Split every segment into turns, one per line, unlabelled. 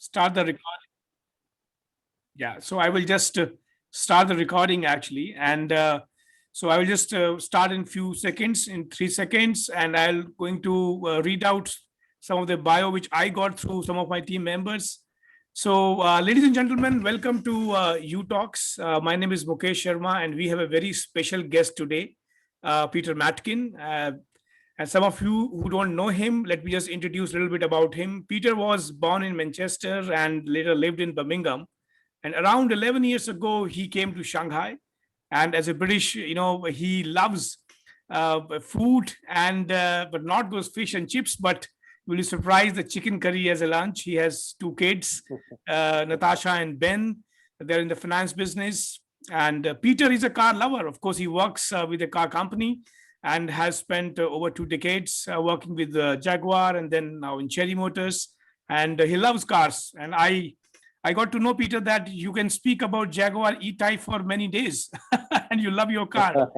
start the recording. Yeah, so I will just start the recording actually. And so I will just start in few seconds, in 3 seconds, and I'll going to read out some of the bio which I got through some of my team members. So, ladies and gentlemen, welcome to U Talks. My name is Mukesh Sharma, and we have a very special guest today, Peter Markin. And some of you who don't know him, let me just introduce a little bit about him. Peter was born in Manchester and later lived in Birmingham. And around 11 years ago, he came to Shanghai. And as a British, he loves food and but not those fish and chips, but will you surprise the chicken curry as a lunch. He has two kids, Natasha and Ben. They're in the finance business. And Peter is a car lover. Of course, he works with a car company and has spent over 2 decades working with Jaguar and then now in Cherry Motors. And he loves cars. And I got to know, Peter, that you can speak about Jaguar E-type for many days and you love your car.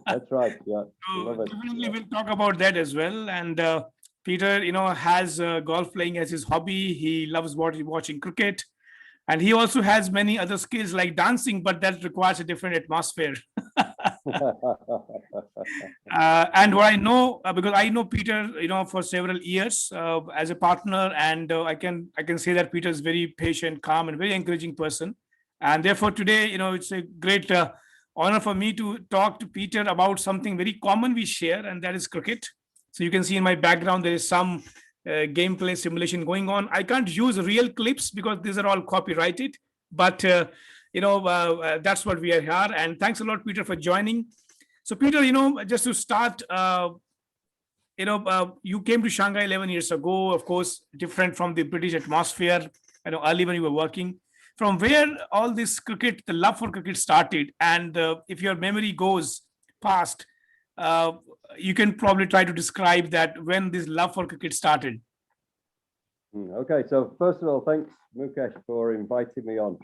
That's right. Yeah.
So definitely we'll talk about that as well. And Peter, has golf playing as his hobby. He loves watching cricket. And he also has many other skills like dancing, but that requires a different atmosphere. And what I know, because I know Peter, for several years as a partner, and I can say that Peter is very patient, calm, and very encouraging person. And therefore, today, it's a great honor for me to talk to Peter about something very common we share, and that is cricket. So you can see in my background there is some gameplay simulation going on. I can't use real clips because these are all copyrighted, but that's what we are here. And thanks a lot, Peter, for joining. So Peter, just to start, you came to Shanghai 11 years ago, of course, different from the British atmosphere. Early when you were working. From where all this cricket, the love for cricket started, and if your memory goes past, you can probably try to describe that when this love for cricket started.
Okay, so first of all, thanks, Mukesh, for inviting me on.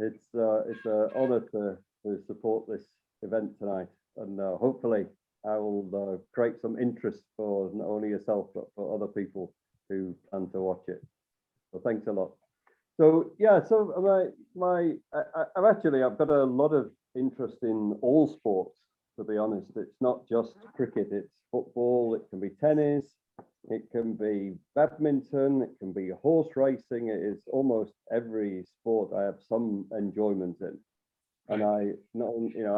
It's an honor to support this event tonight, and hopefully I will create some interest for not only yourself but for other people who plan to watch it. So thanks a lot. So yeah, so I've got a lot of interest in all sports. To be honest, it's not just cricket, it's football, it can be tennis, it can be badminton, it can be horse racing. It is almost every sport I have some enjoyment in. And I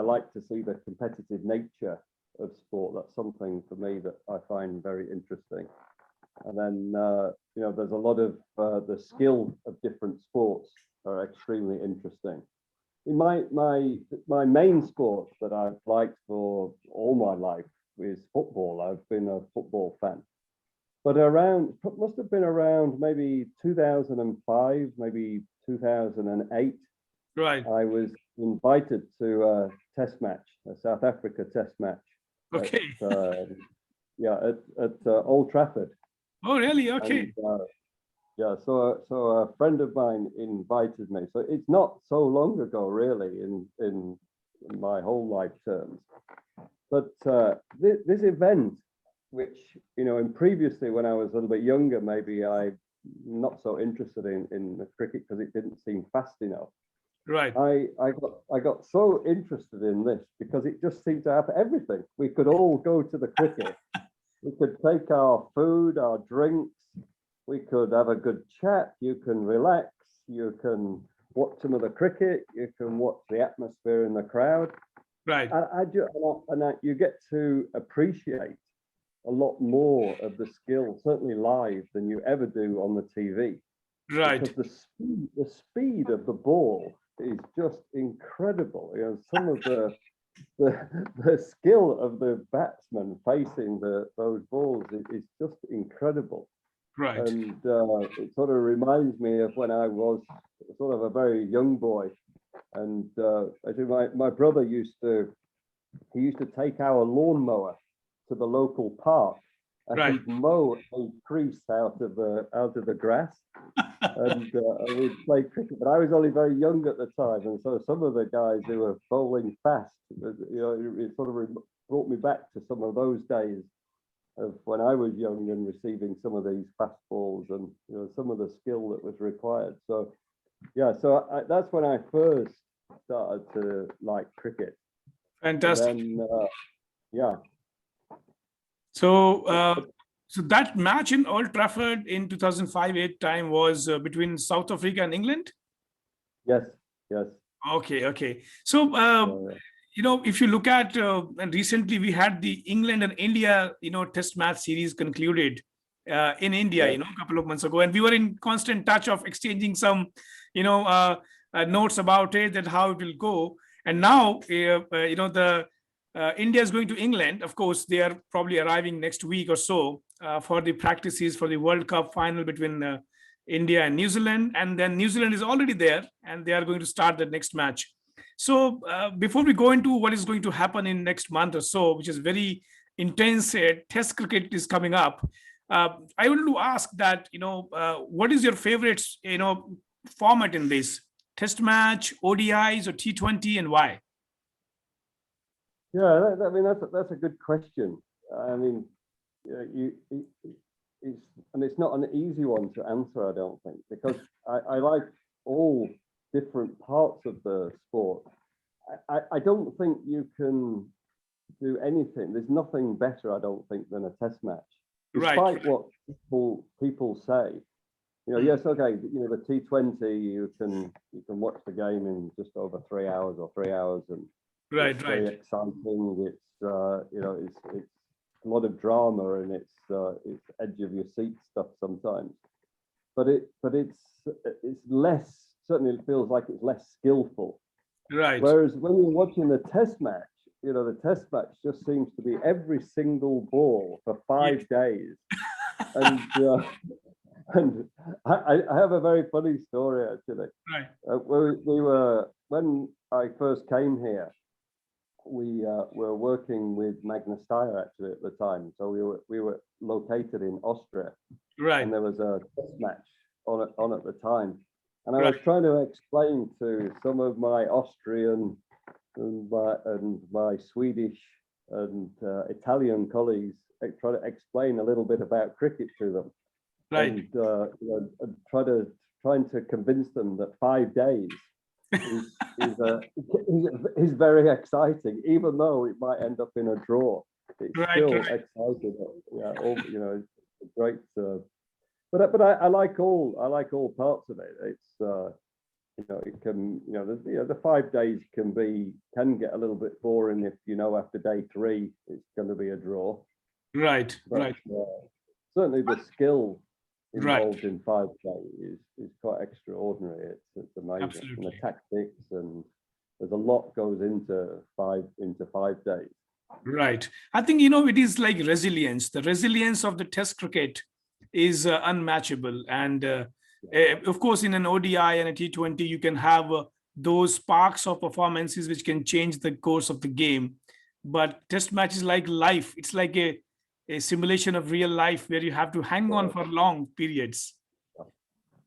like to see the competitive nature of sport. That's something for me that I find very interesting. And then, there's a lot of the skill of different sports are extremely interesting. My main sport that I've liked for all my life is football. I've been a football fan, but must have been around maybe 2005, maybe 2008.
Right.
I was invited to a test match, a South Africa test match.
Okay.
At Old Trafford.
Oh, really? Okay.
And, yeah, so a friend of mine invited me. So it's not so long ago, really, in my whole life terms. But this event, which and previously when I was a little bit younger, maybe I'm not so interested in the cricket because it didn't seem fast enough.
Right.
I got so interested in this because it just seemed to have everything. We could all go to the cricket. We could take our food, our drinks. We could have a good chat. You can relax. You can watch some of the cricket. You can watch the atmosphere in the crowd.
Right.
And you get to appreciate a lot more of the skill, certainly live, than you ever do on the TV.
Right.
Because the speed of the ball is just incredible. Some of the skill of the batsman facing those balls is just incredible.
Right.
And it sort of reminds me of when I was sort of a very young boy. And I think my brother used to take our lawnmower to the local park and
right.
he'd mow a crease out of the grass. And we'd play cricket, but I was only very young at the time, and so some of the guys who were bowling fast, it sort of brought me back to some of those days. of when I was young and receiving some of these fast balls and some of the skill that was required. So yeah, so that's when I first started to like cricket.
Fantastic.
And then, yeah.
So so that match in Old Trafford in 2005-8 time was between South Africa and England.
Yes. Yes.
Okay. So if you look at and recently we had the England and India Test match series concluded in India a couple of months ago, and we were in constant touch of exchanging some notes about it, that how it will go. And now the India is going to England. Of course, they are probably arriving next week or so for the practices for the World Cup final between India and New Zealand, and then New Zealand is already there and they are going to start the next match. So before we go into what is going to happen in next month or so, which is very intense, test cricket is coming up. I wanted to ask that, what is your favorite, format in this? Test match, ODIs or T20, and why?
Yeah, I mean, that's a good question. I mean, it's not an easy one to answer, I don't think, because I like all different parts of the sport. I don't think you can do anything. There's nothing better, I don't think, than a test match. Despite what people say, yes, okay, the T20, you can watch the game in just over 3 hours or 3 hours, and it's very exciting. It's it's a lot of drama, and it's edge of your seat stuff sometimes. But it's less. Certainly, it feels like it's less skillful.
Right.
Whereas when you're watching the test match, the test match just seems to be every single ball for 5 days. And and I have a very funny story, actually.
Right.
We were, when I first came here, we were working with Magna Steyr actually at the time. So we were located in Austria.
Right.
And there was a test match on at the time. And I was trying to explain to some of my Austrian and my Swedish and Italian colleagues, try to explain a little bit about cricket to them.
Right.
And trying to convince them that 5 days is very exciting, even though it might end up in a draw. It's still exciting. Yeah, it's great. But I like all parts of it. It's it can the 5 days can get a little bit boring if after day 3 it's going to be a draw.
Right.
Certainly the skill involved in 5 days is quite extraordinary. It's amazing. Absolutely. And the tactics, and there's a lot goes into 5 days.
Right. I think it is like resilience. The resilience of the test cricket is unmatchable, and of course in an ODI and a T20 you can have those sparks of performances which can change the course of the game, but test match is like life. It's like a simulation of real life where you have to hang on for long periods.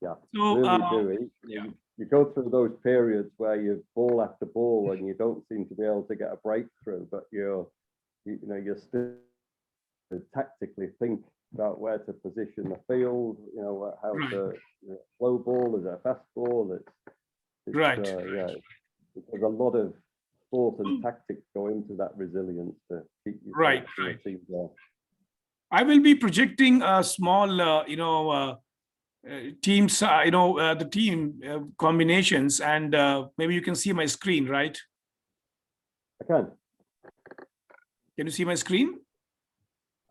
Yeah,
so
really do. You go through those periods where you ball after ball and you don't seem to be able to get a breakthrough, but you're still tactically think about where to position the field, how to slow ball, is a fast ball. It's there's a lot of thought and tactics go into that resilience to keep you team there.
I will be projecting a small teams, the team combinations, and maybe you can see my screen, right?
I can.
Can you see my screen?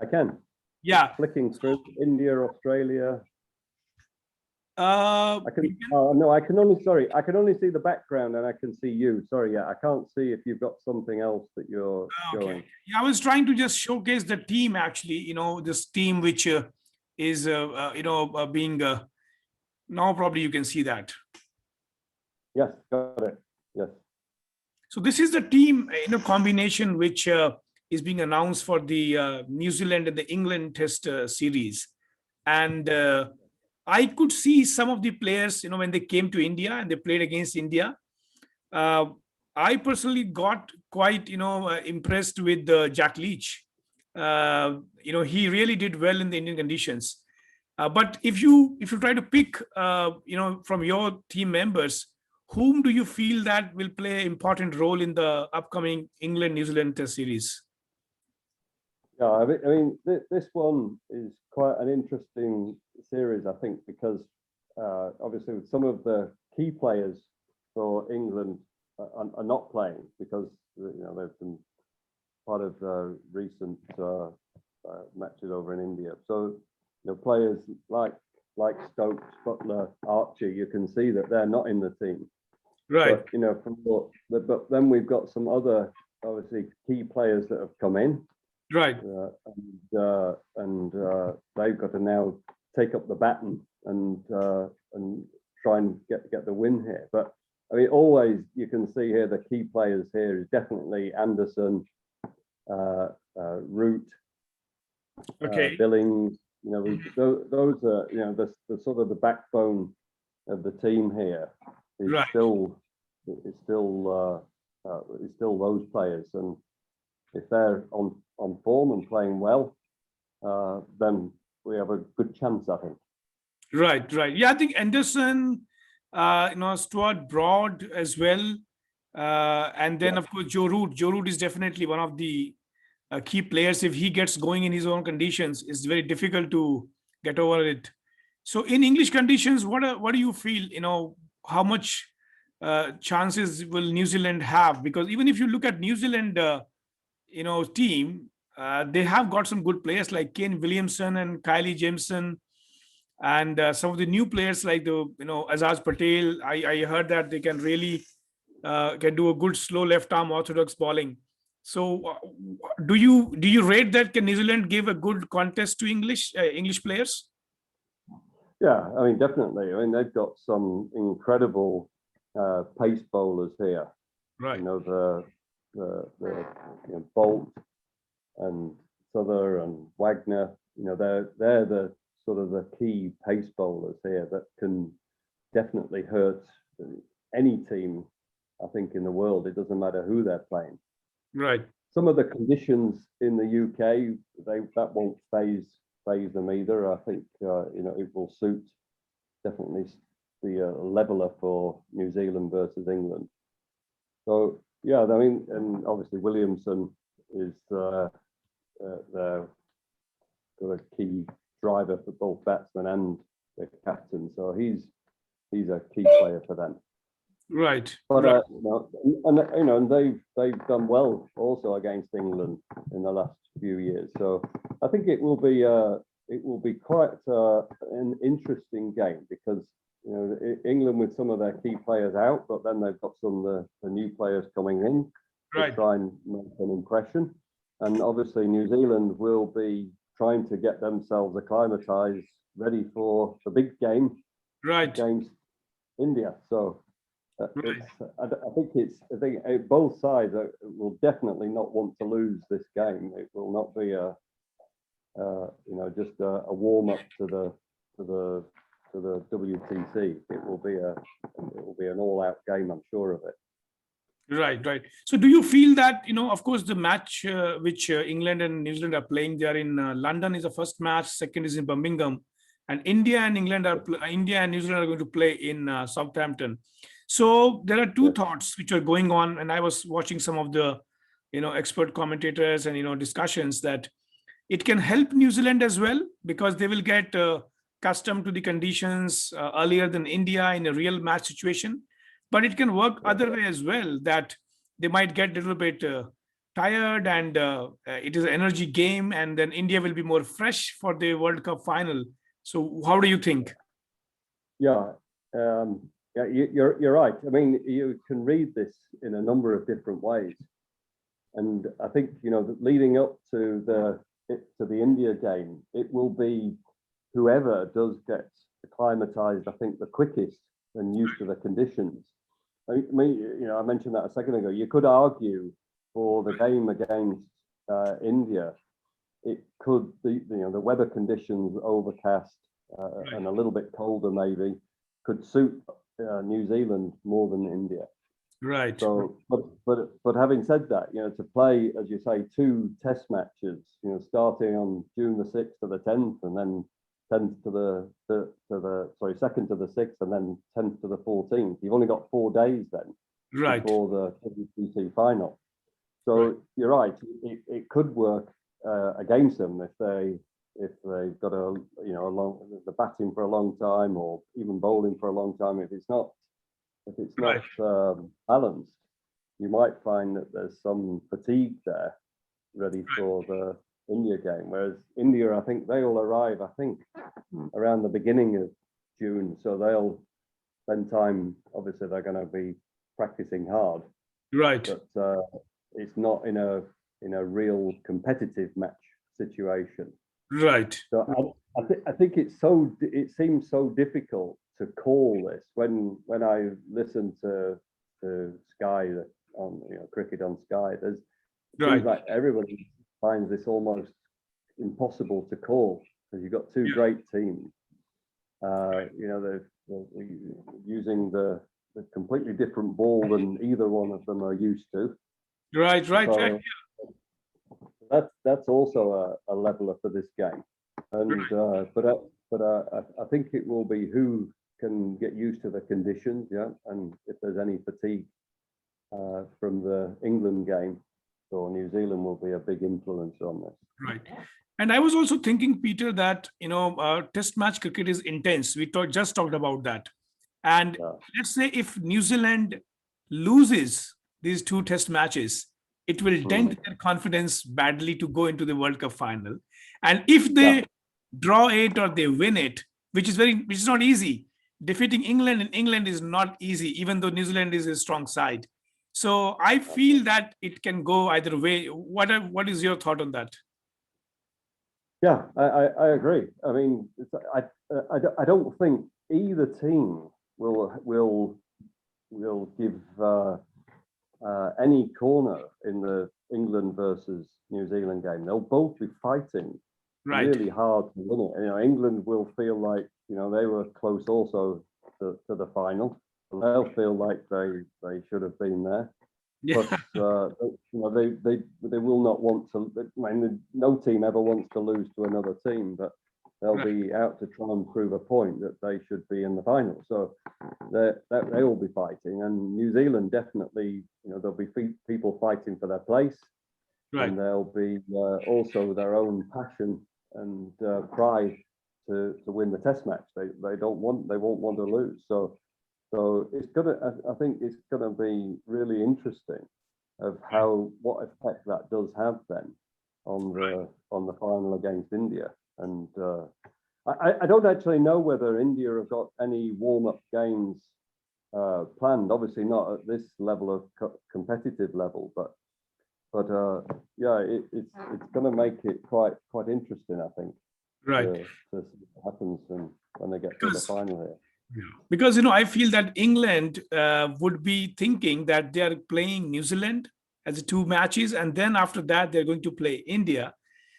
I can.
Yeah.
Flicking through India, Australia.
I
can. Oh no, I can only see the background and I can see you. Sorry, I can't see if you've got something else that you're showing.
Yeah, I was trying to just showcase the team actually. This team which is being now probably you can see that.
Yes, got it. Yes.
So this is the team combination which is being announced for the New Zealand and the England Test series, and I could see some of the players, when they came to India and they played against India. I personally got quite, impressed with Jack Leach, he really did well in the Indian conditions. But if you try to pick, from your team members, whom do you feel that will play an important role in the upcoming England-New Zealand Test series?
Yeah, this one is quite an interesting series, I think, because obviously some of the key players for England are not playing because they've been part of the recent matches over in India. So players like Stokes, Butler, Archie, you can see that they're not in the team.
Right.
But but then we've got some other obviously key players that have come in.
Right.
And they've got to now take up the baton and try and get the win here. But I mean, always you can see here the key players here is definitely Anderson, Root,
Okay.
Billings. Those are the sort of the backbone of the team here. Is
Right.
still those players, and if they're on form and playing well, then we have a good chance, I think.
Right. Yeah, I think Anderson, Stuart Broad as well, and then of course Joe Root. Joe Root is definitely one of the key players. If he gets going in his own conditions, it's very difficult to get over it. So in English conditions, what do you feel? How much chances will New Zealand have? Because even if you look at New Zealand, team, they have got some good players like Kane Williamson and Kylie Jameson, and some of the new players like Azaz Patel. I heard that they can really can do a good slow left arm orthodox bowling. So do you rate that can New Zealand give a good contest to English players?
Yeah, I mean, definitely. I mean, they've got some incredible pace bowlers here.
Right.
The Bolt and Souther and Wagner. They're the sort of the key pace bowlers here that can definitely hurt any team, I think, in the world. It doesn't matter who they're playing.
Right.
Some of the conditions in the UK, that won't phase them either. I think it will definitely be a leveler for New Zealand versus England. So yeah, I mean, and obviously Williamson is the key driver for both batsmen and the captain. So he's a key player for them.
Right.
But
right.
and they've done well also against England in the last few years. So I think it will be quite an interesting game because England with some of their key players out, but then they've got some of the new players coming in to try and make an impression. And obviously New Zealand will be trying to get themselves acclimatized, ready for the big game against India. So I think both sides will definitely not want to lose this game. It will not be just a warm up to the WTC. It will be an all out game. I'm sure of it.
Right. So do you feel that, of course, the match which England and New Zealand are playing, they are in London is the first match, second is in Birmingham, and India and New Zealand are going to play in Southampton. So there are two thoughts which are going on, and I was watching some of the, expert commentators and, discussions that it can help New Zealand as well because they will get accustomed to the conditions earlier than India in a real match situation. But it can work other way as well, that they might get a little bit tired and it is an energy game, and then India will be more fresh for the World Cup final. So how do you think?
Yeah, you're right. I mean, you can read this in a number of different ways. And I think, leading up to the India game, it will be whoever does get acclimatized, I think, the quickest and used to the conditions. I mentioned that a second ago. You could argue for the game against India, it could be, the weather conditions, overcast and a little bit colder maybe, could suit New Zealand more than India.
Right.
So, but having said that, to play, as you say, 2 test matches, starting on June the 6th to the 10th, and then 10th to the 2nd to the 6th, and then 10th to the 14th. You've only got 4 days then
Right.
before the WTC final. So you're right. It could work against them if they've got the batting for a long time, or even bowling for a long time. If it's not balanced, you might find that there's some fatigue there, ready for the India game. Whereas India, I think they will arrive, around the beginning of June, so they'll spend time. Obviously, they're going to be practicing hard,
Right.
but it's not in a real competitive match situation.
Right.
So I think it seems so difficult to call this when I listen to Sky on cricket on Sky. It seems like everybody finds this almost impossible to call, because you've got 2 great teams. They're using the completely different ball than either one of them are used to.
Right.
So that's also a leveler for this game, and but I think it will be who can get used to the conditions, and if there's any fatigue from the England game, or New Zealand will be a big influence on this.
Right. And I was also thinking, Peter, that test match cricket is intense. We just talked about that. And let's say if New Zealand loses these 2 test matches, it will dent their confidence badly to go into the World Cup final. And if they draw it or they win it, which is not easy. Defeating England in England is not easy, even though New Zealand is a strong side. So I feel that it can go either way. What is your thought on that?
Yeah, I agree. I mean, I don't think either team will give any corner in the England versus New Zealand game. They'll both be fighting really hard to win it. England will feel like they were close also to the final. They'll feel like they should have been there.
Yeah.
But they will not want to. I mean, no team ever wants to lose to another team, but they'll be out to try and prove a point that they should be in the final. So they will be fighting, and New Zealand definitely, there'll be people fighting for their place, and there'll be also their own passion and pride to win the Test match. They won't want to lose. So I think it's gonna be really interesting of what effect that does have then on the final against India. And I don't actually know whether India have got any warm-up games planned. Obviously not at this level of competitive level, but it's going to make it quite interesting, I think. To see what happens when they get to the final here.
Because I feel that England would be thinking that they are playing New Zealand as 2 matches, and then after that they're going to play India.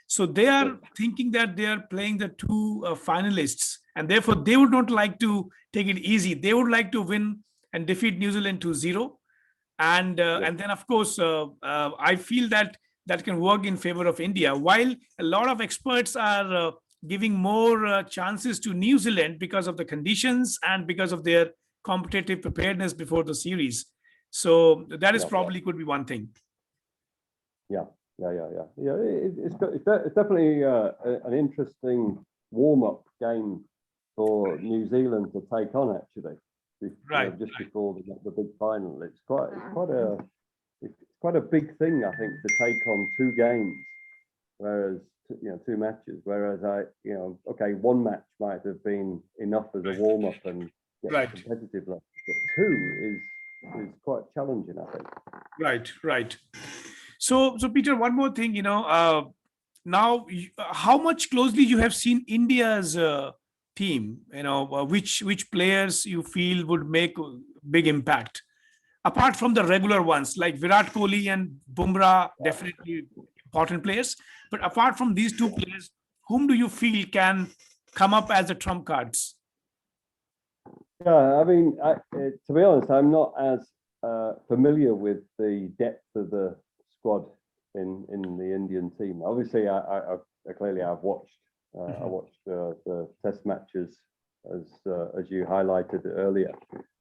So they are thinking that they are playing the 2 finalists, and therefore they would not like to take it easy. They would like to win and defeat New Zealand 2-0, and then of course I feel that can work in favor of India. While a lot of experts are giving more chances to New Zealand because of the conditions and because of their competitive preparedness before the series. So that is probably could be one thing.
Yeah. It's definitely an interesting warm-up game for New Zealand to take on, actually. Just before the big final. It's quite a big thing, I think, to take on 2 games, whereas 2 matches. Whereas one match might have been enough as a warm-up and get competitive level, but 2 is quite challenging, I think.
Right. So Peter, one more thing, now how much closely you have seen India's team, which players you feel would make a big impact, apart from the regular ones like Virat Kohli and Bumrah, definitely important players. But apart from these 2 players, whom do you feel can come up as the trump cards?
Yeah, I mean, to be honest, I'm not as familiar with the depth of the squad in the Indian team. Obviously, I clearly I've watched I watched the test matches as you highlighted earlier.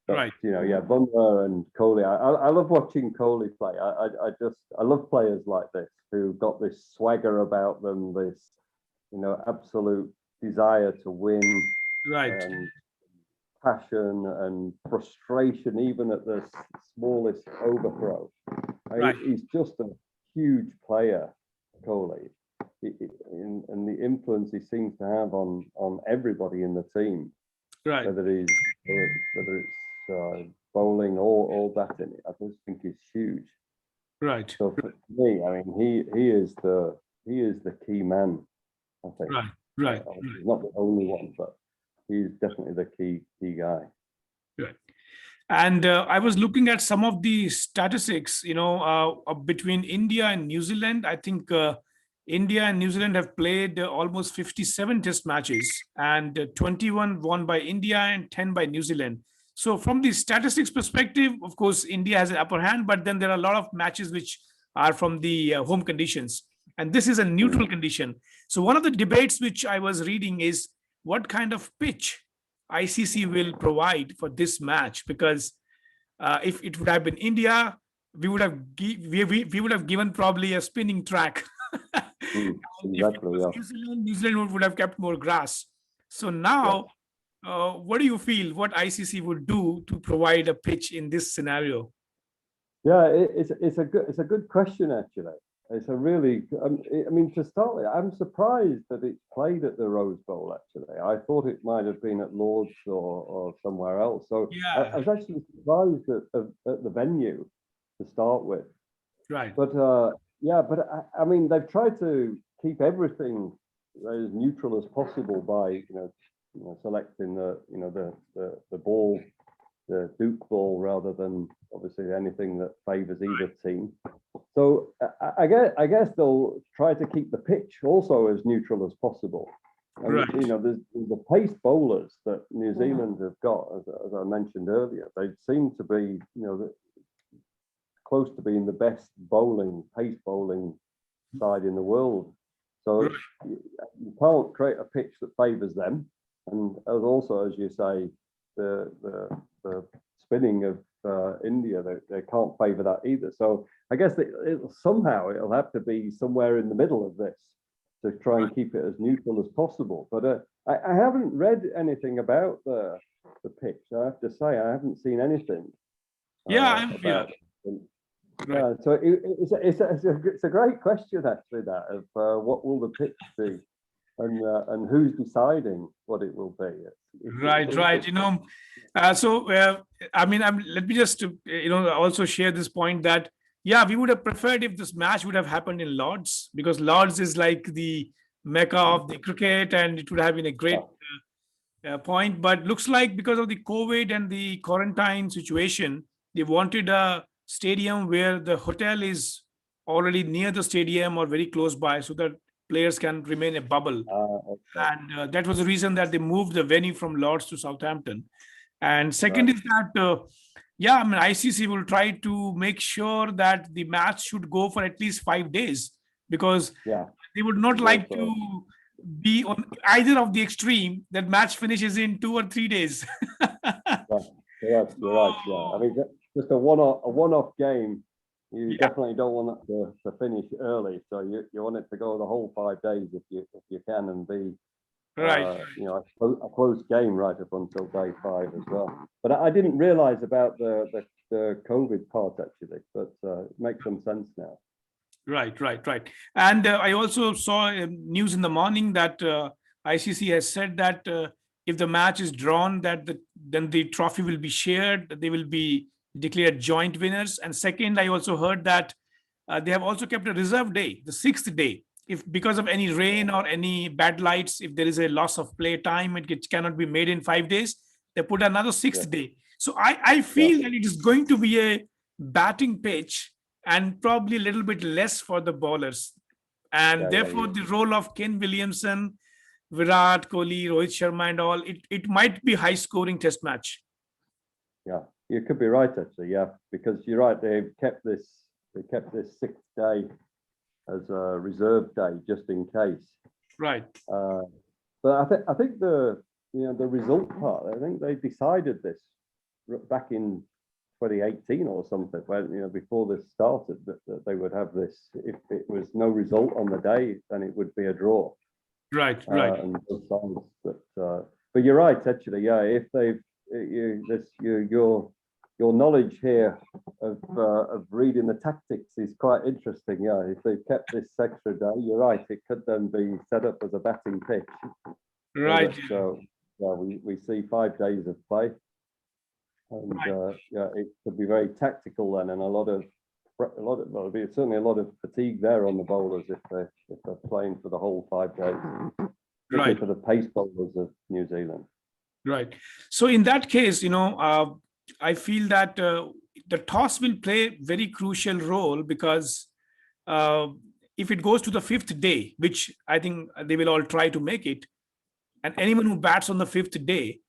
But,
Right.
you know, yeah, Bumrah and Kohli. I love watching Kohli play. I love players like this who got this swagger about them, this, you know, absolute desire to win,
Right.
and passion and frustration, even at the smallest overthrow.
Right.
He's just a huge player, Kohli, and the influence he seems to have on everybody in the team,
Right.
whether it's bowling or batting. I just think he's huge.
Right.
So for me, I mean, he is the key man, I think.
Right. Right.
He's not the only one, but he's definitely the key guy.
Right. And I was looking at some of the statistics, you know, between India and New Zealand. I think India and New Zealand have played almost 57 test matches, and 21 won by India and 10 by New Zealand. So from the statistics perspective, of course, India has an upper hand, but then there are a lot of matches which are from the home conditions. And this is a neutral condition. So one of the debates which I was reading is what kind of pitch ICC will provide for this match, because if it would have been India, we would have we would have given probably a spinning track.
Exactly. Yeah.
New Zealand would have kept more grass. So now, what do you feel? What ICC would do to provide a pitch in this scenario?
Yeah, it's a good question actually. It's a really, I mean, to start with, I'm surprised that it's played at the Rose Bowl, actually. I thought it might have been at Lord's or somewhere else. So
Yeah.
I was actually surprised at the venue to start with.
Right.
But yeah, but I mean, they've tried to keep everything as neutral as possible by, you know, selecting the ball, the Duke ball, rather than obviously anything that favours either team. So I guess they'll try to keep the pitch also as neutral as possible. And,
Right.
you know, there's the pace bowlers that New Zealand have got, as I mentioned earlier. They seem to be, you know, close to being the best pace bowling side in the world. So
Right.
you can't create a pitch that favours them. And as also, as you say, the spinning of India, they can't favour that either. So I guess somehow it'll have to be somewhere in the middle of this to try and keep it as neutral as possible. But I haven't read anything about the pitch. I have to say I haven't seen anything. About.
Right.
So it's a great question actually, that of what will the pitch be, and who's deciding what it will be.
Right. You know, I mean, let me just you know, also share this point that yeah, we would have preferred if this match would have happened in Lords, because Lords is like the mecca of the cricket, and it would have been a great point. But looks like because of the COVID and the quarantine situation, they wanted a stadium where the hotel is already near the stadium or very close by, so that players can remain a bubble.
Okay.
And that was the reason that they moved the venue from Lords to Southampton. And second
Right.
is that, yeah, I mean, ICC will try to make sure that the match should go for at least 5 days, because
Yeah.
they would not like to be on either of the extreme that match finishes in 2 or 3 days.
Yeah, you're right. Yeah, I mean, just a one-off game. You definitely don't want it to finish early, so you want it to go the whole 5 days if you can, and be
Right.
you know, a close game right up until day 5 as well. But I didn't realise about the COVID part actually, but it makes some sense now.
Right. And I also saw news in the morning that ICC has said that if the match is drawn, that then the trophy will be shared, that they will be declared joint winners. And second, I also heard that they have also kept a reserve day, the 6th day. If because of any rain or any bad lights, if there is a loss of play time, it cannot be made in 5 days, they put another 6th day. So I feel that it is going to be a batting pitch, and probably a little bit less for the bowlers. And therefore, the role of Ken Williamson, Virat Kohli, Rohit Sharma and all, it might be high scoring test match.
Yeah, you could be right actually, yeah, because you're right. They kept this 6th day as a reserve day just in case.
Right.
But I think the result part. I think they decided this back in 2018 or something, when before this started, that they would have this. If it was no result on the day, then it would be a draw.
Right.
And both sides. But you're right actually. Yeah, if they've your knowledge here of reading the tactics is quite interesting. Yeah, if they've kept this extra day, you're right. It could then be set up as a batting pitch.
Right.
So yeah, we see 5 days of play, and yeah, it could be very tactical then, and there'll be certainly a lot of fatigue there on the bowlers if they're playing for the whole 5 days.
Right.
For the pace bowlers of New Zealand.
Right. So in that case, I feel that the toss will play very crucial role, because if it goes to the 5th day, which I think they will all try to make it, and anyone who bats on the 5th day,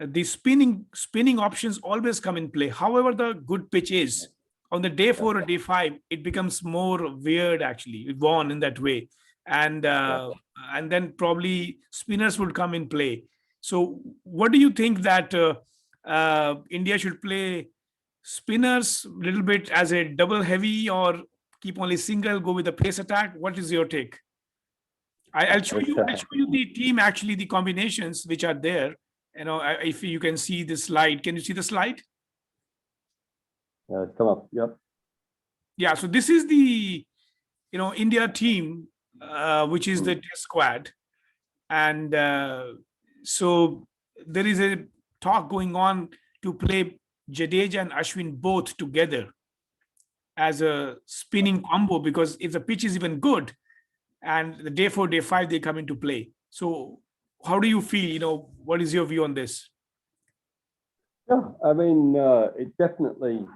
the spinning options always come in play. However, the good pitch is on the day 4 or day 5, it becomes more weird actually, worn in that way, and then probably spinners would come in play. So, what do you think that India should play spinners a little bit as a double heavy, or keep only single, go with the pace attack? What is your take? I'll show you the team, actually, the combinations which are there. If you can see the slide. Can you see the slide?
Come up. Yep.
Yeah. So this is the India team, which is the test squad, and so there is a talk going on to play Jadeja and Ashwin both together as a spinning combo, because if the pitch is even good, and the day 4, day 5, they come into play. So how do you feel? What is your view on this?
Yeah, I mean, it definitely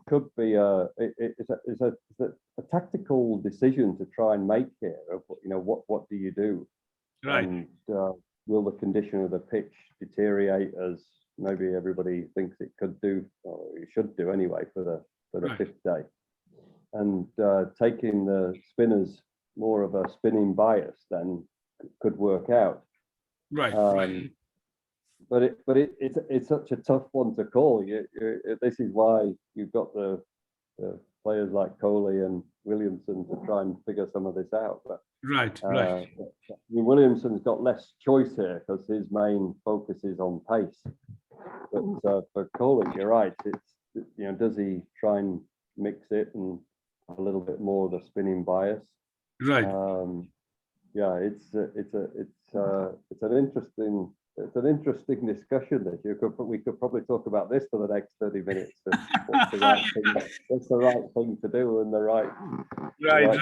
could be it's a tactical decision to try and make here of what do you do,
right?
And will the condition of the pitch deteriorate as maybe everybody thinks it could do, or it should do anyway, for the
right.
5th day, and taking the spinners more of a spinning bias then could work out.
Right.
But it's such a tough one to call. This is why you've got the players like Kohli and Williamson to try and figure some of this out. But
right.
Williamson's got less choice here because his main focus is on pace. But for Kohli, you're right. It's does he try and mix it and a little bit more of the spinning bias?
Right.
Yeah, it's an interesting discussion that we could probably talk about this for the next 30 minutes. What's the right thing to do, and the right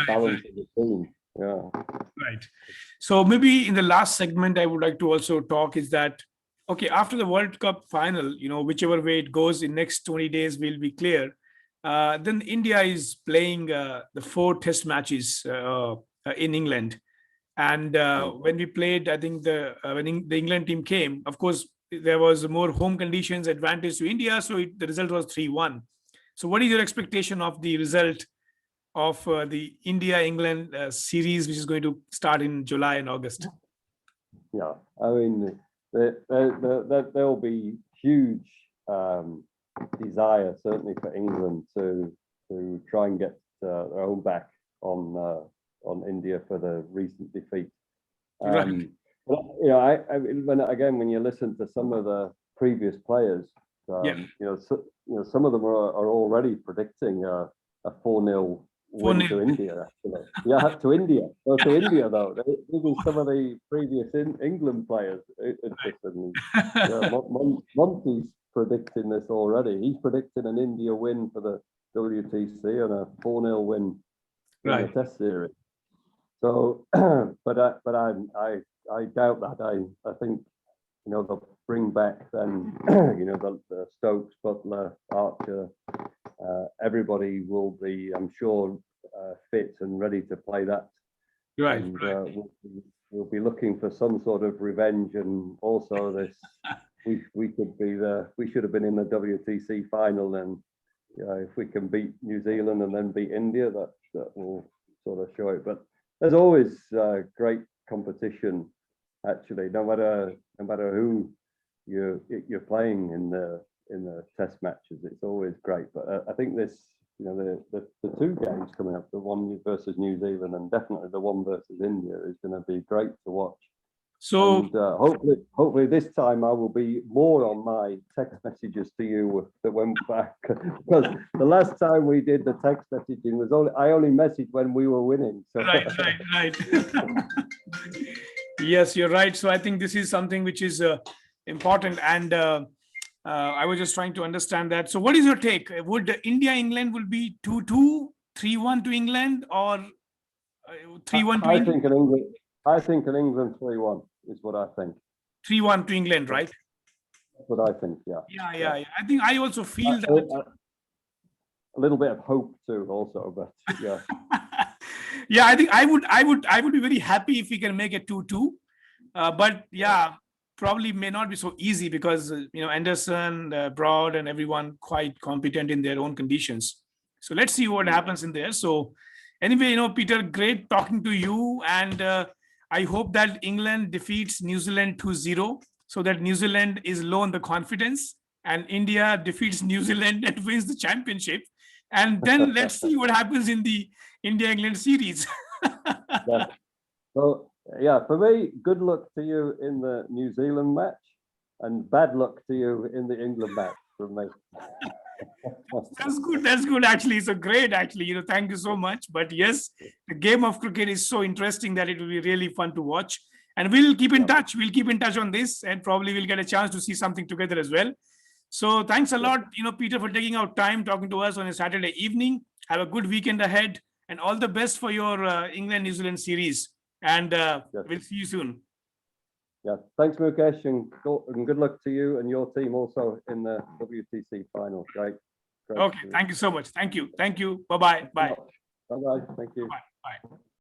balance of the team. Yeah.
Right. So maybe in the last segment, I would like to also talk is that, okay, after the World Cup final, whichever way it goes in next 20 days will be clear. Then India is playing the 4 test matches in England. And when we played, I think when the England team came, of course, there was more home conditions advantage to India. So the result was 3-1. So what is your expectation of the result of the India-England series, which is going to start in July and August?
Yeah, I mean, there will be huge desire, certainly for England, to try and get their own back on India for the recent defeat.
Right.
But, when you listen to some of the previous players, some of them are already predicting a 4-0 win to India. Actually, yeah, to India. So to India though, even some of the previous England players, interestingly, Monty's predicting this already. He's predicting an India win for the WTC and a 4-0 win in the Test series. So, but I doubt that. I think they'll bring back then the Stokes, Butler, Archer. Everybody will be, I'm sure, fit and ready to play that.
Right.
And we'll be looking for some sort of revenge, and also this we could be there. We should have been in the WTC final, and if we can beat New Zealand and then beat India, that will sort of show it. But there's always great competition, actually, no matter who you're playing in the test matches. It's always great. But I think this, the two games coming up, the one versus New Zealand and definitely the one versus India, is going to be great to watch.
So
and hopefully this time I will be more on my text messages to you that went back, because the last time we did the text messaging was I only messaged when we were winning. So.
Right. Yes, you're right. So I think this is something which is important, and I was just trying to understand that. So what is your take? Would India-England will be 2-2, 3-1 to England, or 3-1 to England?
I think in England 3-1 is what I think.
3-1 to England, right?
That's what I think, yeah.
Yeah. I think I also feel that.
A little bit of hope too, also, but yeah.
Yeah, I think I would be very happy if we can make it 2-2. But yeah, probably may not be so easy because Anderson, Broad, and everyone quite competent in their own conditions. So let's see what happens in there. So anyway, Peter, great talking to you, and I hope that England defeats New Zealand 2-0, so that New Zealand is low on the confidence, and India defeats New Zealand and wins the championship. And then let's see what happens in the India-England series.
Yeah. So yeah, for me, good luck to you in the New Zealand match, and bad luck to you in the England match from me.
That's good actually. So great actually, thank you so much. But yes, the game of cricket is so interesting that it will be really fun to watch, and we'll keep in touch. We'll keep in touch on this, and probably we'll get a chance to see something together as well. So thanks a lot, Peter, for taking out time talking to us on a Saturday evening. Have a good weekend ahead, and all the best for your England-New Zealand series. And we'll see you soon.
Yeah, thanks, Mukesh, and good luck to you and your team also in the WTC final. Great.
Okay, thank you so much. Thank you. Bye-bye. Bye.
Bye-bye. Thank you.
Bye.